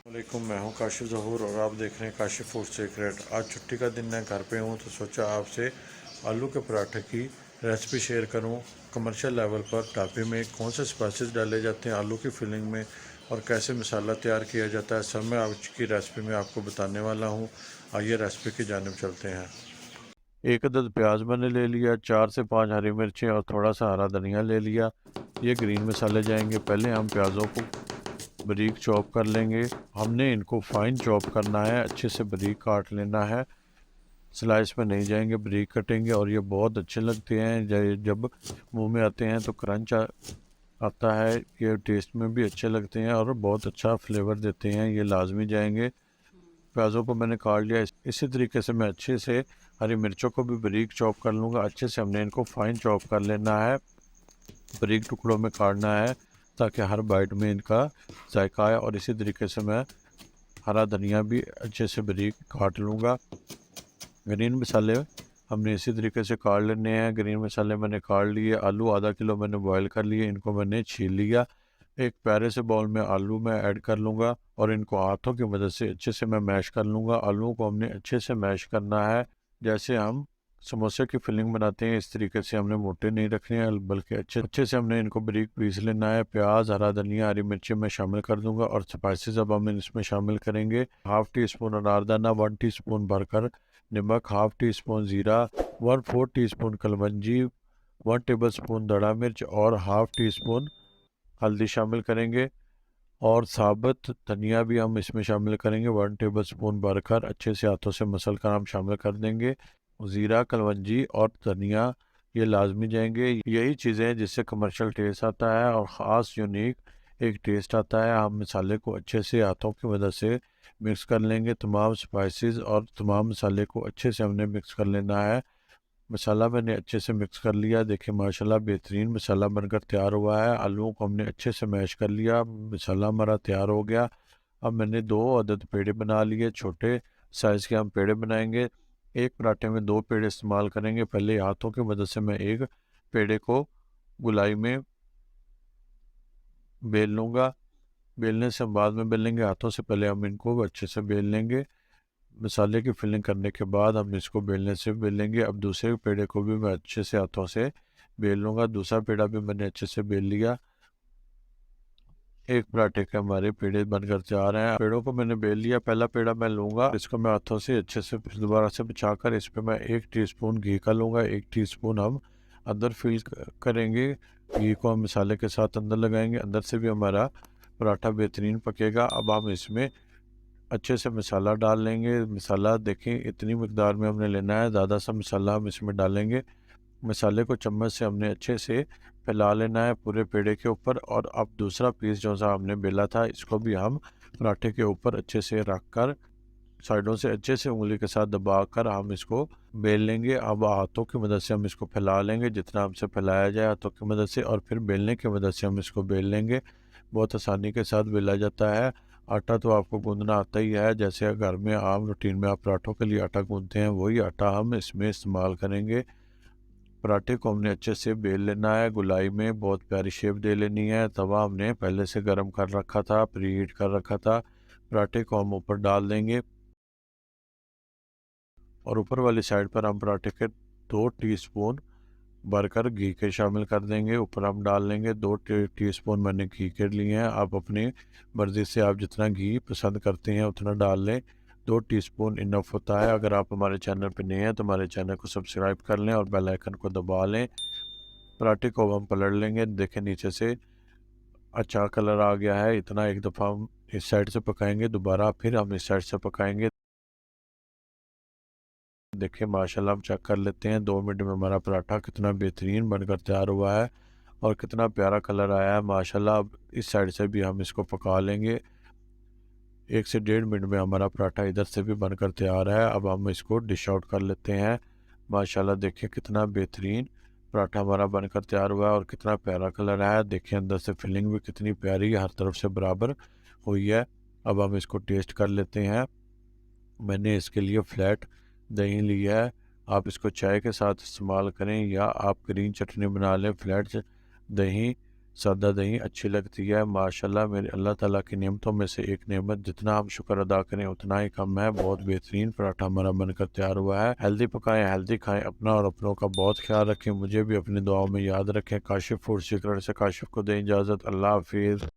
वालेकुम, मैं हूं काशिफ ज़हूर और आप देख रहे हैं काशिफ फूड सीक्रेट। आज छुट्टी का दिन है, घर पे हूं तो सोचा आपसे आलू के पराठे की रेसिपी शेयर करूं। कमर्शियल लेवल पर ढाबे में कौन से स्पाइसेस डाले जाते हैं आलू की फिलिंग में और कैसे मसाला तैयार किया जाता है, सब मैं आज की रेसिपी में आपको बताने वाला हूं। आइए रेसिपी की जानिब चलते हैं। एक अदद प्याज मैंने ले लिया, 4 से 5 हरी मिर्चें और थोड़ा सा हरा धनिया ले लिया। ये ग्रीन मसाले जाएंगे। पहले हम प्याज़ों को बारीक चॉप कर लेंगे। हमने इनको फाइन चॉप करना है, अच्छे से बारीक काट लेना है। स्लाइस में नहीं जाएंगे, बारीक कटेंगे और ये बहुत अच्छे लगते हैं। जब मुंह में आते हैं तो क्रंच आता है। ये टेस्ट में भी अच्छे लगते हैं और बहुत अच्छा फ्लेवर देते हैं। ये लाजमी जाएंगे। प्याज़ों को मैंने काट लिया। इसी तरीके से मैं अच्छे से हरी मिर्चों को भी बारीक चॉप कर लूँगा। अच्छे से हमने इनको फाइन चॉप कर लेना है, बारीक टुकड़ों में काटना है ताकि हर बाइट में इनका जायका आए। और इसी तरीके से मैं हरा धनिया भी अच्छे से बारीक काट लूँगा। ग्रीन मसाले हमने इसी तरीके से काट लेने हैं। ग्रीन मसाले मैंने काट लिए। आलू आधा किलो मैंने बॉयल कर लिए, इनको मैंने छील लिया। एक प्यारे से बाउल में आलू मैं ऐड कर लूँगा और इनको हाथों की मदद से अच्छे से मैं मैश कर लूँगा। आलूओं को हमने अच्छे से मैश करना है, जैसे हम समोसे की फिलिंग बनाते हैं इस तरीके से। हमने मोटे नहीं रखने हैं, बल्कि अच्छे अच्छे से हमने इनको बारीक पीस लेना है। प्याज, हरा धनिया, हरी मिर्ची मैं शामिल कर दूंगा और स्पाइसेस अब हम इसमें शामिल करेंगे। हाफ टी स्पून अनारदाना, 1 टीस्पून भरकर नमक, हाफ टी स्पून ज़ीरा, 1/4 टीस्पून कलवंजी, 1 टेबल स्पून दड़ा मिर्च और हाफ टी स्पून हल्दी शामिल करेंगे। और साबुत धनिया भी हम इसमें शामिल करेंगे, 1 टेबल स्पून भरकर अच्छे से हाथों से मसल कर हम शामिल कर देंगे। ज़ीरा, कलवंजी और धनिया ये लाजमी जाएंगे। यही चीज़ें हैं जिससे कमर्शियल टेस्ट आता है और ख़ास यूनिक एक टेस्ट आता है। हम मसाले को अच्छे से हाथों की मदद से मिक्स कर लेंगे। तमाम स्पाइसेस और तमाम मसाले को अच्छे से हमने मिक्स कर लेना है। मसाला मैंने अच्छे से मिक्स कर लिया। देखिए माशाल्लाह बेहतरीन मसाला बनकर तैयार हुआ है। आलूओं को हमने अच्छे से मैश कर लिया, मसाला हमारा तैयार हो गया। अब मैंने 2 अदद पेड़े बना लिए, छोटे साइज़ के हम पेड़े बनाएंगे। एक पराठे में 2 पेड़े इस्तेमाल करेंगे। पहले हाथों की मदद से मैं एक पेड़े को गोलाई में बेल लूँगा। बेलने से हम बाद में बेलेंगे, हाथों से पहले हम इनको अच्छे से बेल लेंगे। मसाले की फिलिंग करने के बाद हम इसको बेलने से बेलेंगे। अब दूसरे पेड़े को भी मैं अच्छे से हाथों से बेल लूँगा। दूसरा पेड़ा भी मैंने अच्छे से बेल लिया। एक पराठे के हमारे पेड़े बनकर तैयार हैं। पेड़ों को मैंने बेल लिया। पहला पेड़ा मैं लूँगा, इसको मैं हाथों से अच्छे से फिर दोबारा से बिछाकर इस पे मैं 1 टीस्पून घी का लूँगा। 1 टीस्पून हम अंदर फिल करेंगे। घी को हम मसाले के साथ अंदर लगाएंगे, अंदर से भी हमारा पराठा बेहतरीन पकेगा। अब हम इसमें अच्छे से मसाला डाल लेंगे। मसाला देखें इतनी मकदार में हमने लेना है, ज़्यादा सा मसाला हम इसमें डालेंगे। मसाले को चम्मच से हमने अच्छे से फैला लेना है पूरे पेड़े के ऊपर। और अब दूसरा पीस जो सा हमने बेला था, इसको भी हम पराठे के ऊपर अच्छे से रख कर साइडों से अच्छे से उंगली के साथ दबाकर हम इसको बेल लेंगे। अब हाथों की मदद से हम इसको फैला लेंगे, जितना हमसे फैलाया जाए हाथों की मदद से, और फिर बेलने की मदद से हम इसको बेल लेंगे। बहुत आसानी के साथ बेला जाता है। आटा तो आपको गूंदना आता ही है, जैसे घर में आम रूटीन में आप पराठों के लिए आटा गूंदते हैं, वही आटा हम इसमें इस्तेमाल करेंगे। पराठे को हमने अच्छे से बेल लेना है, गोलाई में बहुत प्यारी शेप दे लेनी है। तवा हमने पहले से गर्म कर रखा था, प्रीहीट कर रखा था। पराठे को हम ऊपर डाल देंगे और ऊपर वाली साइड पर हम पराठे के 2 टीस्पून भरकर घी के शामिल कर देंगे। ऊपर हम डाल लेंगे 2 टीस्पून मैंने घी के लिए हैं। आप अपनी मर्ज़ी से आप जितना घी पसंद करते हैं उतना डाल लें। 2 टीस्पून इनफ होता है। अगर आप हमारे चैनल पर नए हैं तो हमारे चैनल को सब्सक्राइब कर लें और बेल आइकन को दबा लें। पराठे को हम पलट लेंगे। देखें नीचे से अच्छा कलर आ गया है। इतना एक दफ़ा हम इस साइड से पकाएंगे, दोबारा फिर हम इस साइड से पकाएंगे। देखिए माशाल्लाह हम चेक कर लेते हैं 2 मिनट में हमारा पराठा कितना बेहतरीन बनकर तैयार हुआ है और कितना प्यारा कलर आया है माशाल्लाह। अब इस साइड से भी हम इसको पका लेंगे। 1 से 1.5 मिनट में हमारा पराठा इधर से भी बनकर तैयार है। अब हम इसको डिश आउट कर लेते हैं। माशाल्लाह देखिए कितना बेहतरीन पराठा हमारा बनकर तैयार हुआ है और कितना प्यारा कलर है। देखिए अंदर से फिलिंग भी कितनी प्यारी हर तरफ से बराबर हुई है। अब हम इसको टेस्ट कर लेते हैं। मैंने इसके लिए फ्लैट दही लिया है। आप इसको चाय के साथ इस्तेमाल करें या आप ग्रीन चटनी बना लें। फ्लैट दही सादा दही अच्छी लगती है। माशाल्लाह मेरे अल्लाह ताला की नेमतों में से एक नेमत, जितना हम शुक्र अदा करें उतना ही कम है। बहुत बेहतरीन पराठा हमारा बनकर तैयार हुआ है। हेल्दी पकाएं, हेल्दी खाएं, अपना और अपनों का बहुत ख्याल रखें। मुझे भी अपनी दुआओं में याद रखें। काशिफ फूड सीक्रेट से काशिफ को दें इजाज़त। अल्लाह हाफिज़।